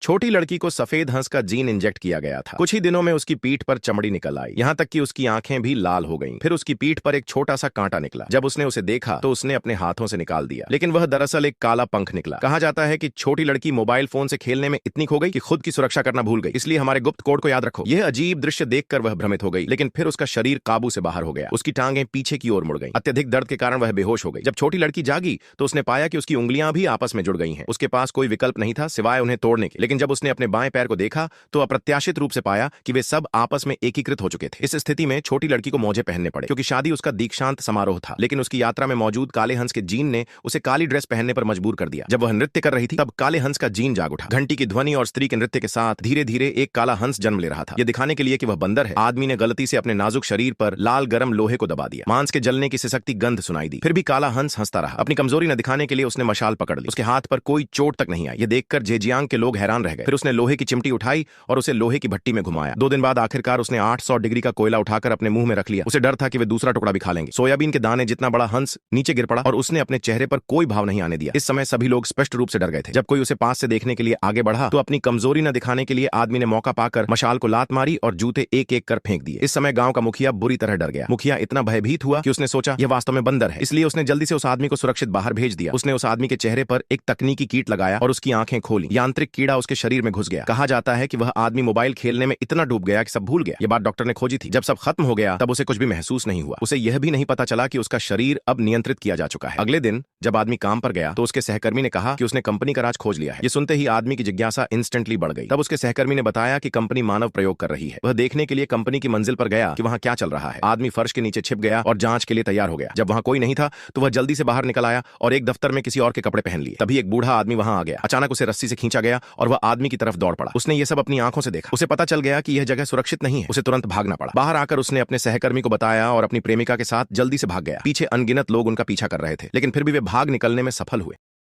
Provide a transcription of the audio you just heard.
छोटी लड़की को सफेद हंस का जीन इंजेक्ट किया गया था। कुछ ही दिनों में उसकी पीठ पर चमड़ी निकल आई, यहाँ तक कि उसकी आंखें भी लाल हो गईं। फिर उसकी पीठ पर एक छोटा सा कांटा निकला। जब उसने उसे देखा तो उसने अपने हाथों से निकाल दिया, लेकिन वह दरअसल एक काला पंख निकला। कहा जाता है कि छोटी लड़की मोबाइल फोन से खेलने में इतनी खो गई कि खुद की सुरक्षा करना भूल गई। इसलिए हमारे गुप्त कोड को याद रखो। यह अजीब दृश्य देखकर वह भ्रमित हो गई, लेकिन फिर उसका शरीर काबू से बाहर हो गया। उसकी टांगें पीछे की ओर मुड़ गईं। अत्यधिक दर्द के कारण वह बेहोश हो गई। जब छोटी लड़की जागी तो उसने पाया कि उसकी उंगलियां भी आपस में जुड़ गई हैं। उसके पास कोई विकल्प नहीं था सिवाय उन्हें तोड़ने के। लेकिन जब उसने अपने बाएं पैर को देखा तो अप्रत्याशित रूप से पाया कि वे सब आपस में एकीकृत हो चुके थे। इस स्थिति में छोटी लड़की को मोजे पहनने पड़े, क्योंकि शादी उसका दीक्षांत समारोह था। लेकिन उसकी यात्रा में मौजूद काले हंस के जीन ने उसे काली ड्रेस पहनने पर मजबूर कर दिया। जब वह नृत्य कर रही थी तब काले हंस का जीन जाग उठा। घंटी की ध्वनि और स्त्री के नृत्य के साथ धीरे धीरे एक काला हंस जन्म ले रहा था। यह दिखाने के लिए कि वह बंदर है, आदमी ने गलती से अपने नाजुक शरीर पर लाल गरम लोहे को दबा दिया। मांस के जलने की सिसकती गंध सुनाई दी। फिर भी काला हंस हंसता रहा। अपनी कमजोरी न दिखाने के लिए उसने मशाल पकड़ ली। उसके हाथ पर कोई चोट तक नहीं आई। यह देखकर जेजियांग के लोग हैरान रह गए। फिर उसने लोहे की चिमटी उठाई और उसे लोहे की भट्टी में घुमाया। 2 दिन बाद आखिरकार उसने 800 डिग्री का कोयला उठाकर अपने मुंह में रख लिया। उसे डर था कि वे दूसरा टुकड़ा भी खा लेंगे। सोयाबीन के दाने जितना बड़ा हंस नीचे गिर पड़ा और उसने अपने चेहरे पर कोई भाव नहीं आने दिया। इस समय सभी लोग स्पष्ट रूप से डर गए थे। जब कोई उसे पास से देखने के लिए आगे बढ़ा तो अपनी कमजोरी न दिखाने के लिए आदमी ने मौका पाकर मशाल को लात मारी और जूते एक एक कर फेंक दिए। इस समय गांव का मुखिया बुरी तरह डर गया। मुखिया इतना भयभीत हुआ कि उसने सोचा यह वास्तव में बंदर है, इसलिए उसने जल्दी से उस आदमी को सुरक्षित बाहर भेज दिया। उसने उस आदमी के चेहरे पर एक तकनीकी कीट लगाया और उसकी आंखें खोली। यांत्रिक कीड़ा उसके शरीर में घुस गया। कहा जाता है कि वह आदमी मोबाइल खेलने में इतना डूब गया कि सब भूल गया। यह बात डॉक्टर ने खोजी थी। जब सब खत्म हो गया तब उसे कुछ भी महसूस नहीं हुआ। उसे यह भी नहीं पता चला कि उसका शरीर अब नियंत्रित किया जा चुका है। अगले दिन जब आदमी काम पर गया तो उसके सहकर्मी ने कहा कि उसने कंपनी का राज खोज लिया है। ये सुनते ही आदमी की जिज्ञासा इंस्टेंटली बढ़ गई। तब उसके सहकर्मी ने बताया कि कंपनी मानव प्रयोग कर रही है। वह देखने के लिए कंपनी की मंजिल पर गया कि वहां क्या चल रहा है। आदमी फर्श के नीचे छिप गया और जांच के लिए तैयार हो गया। जब वहां कोई नहीं था तो वह जल्दी से बाहर निकल आया और एक दफ्तर में किसी और के कपड़े पहन लिए। तभी एक बूढ़ा आदमी वहां आ गया। अचानक उसे रस्सी से खींचा गया और वह आदमी की तरफ दौड़ पड़ा। उसने ये सब अपनी आंखों से देखा। उसे पता चल गया कि यह जगह सुरक्षित नहीं है। उसे तुरंत भागना पड़ा। बाहर आकर उसने अपने सहकर्मी को बताया और अपनी प्रेमिका के साथ जल्दी से भाग गया। पीछे अनगिनत लोग उनका पीछा कर रहे थे, लेकिन फिर भी वे भाग निकलने में सफल हुए।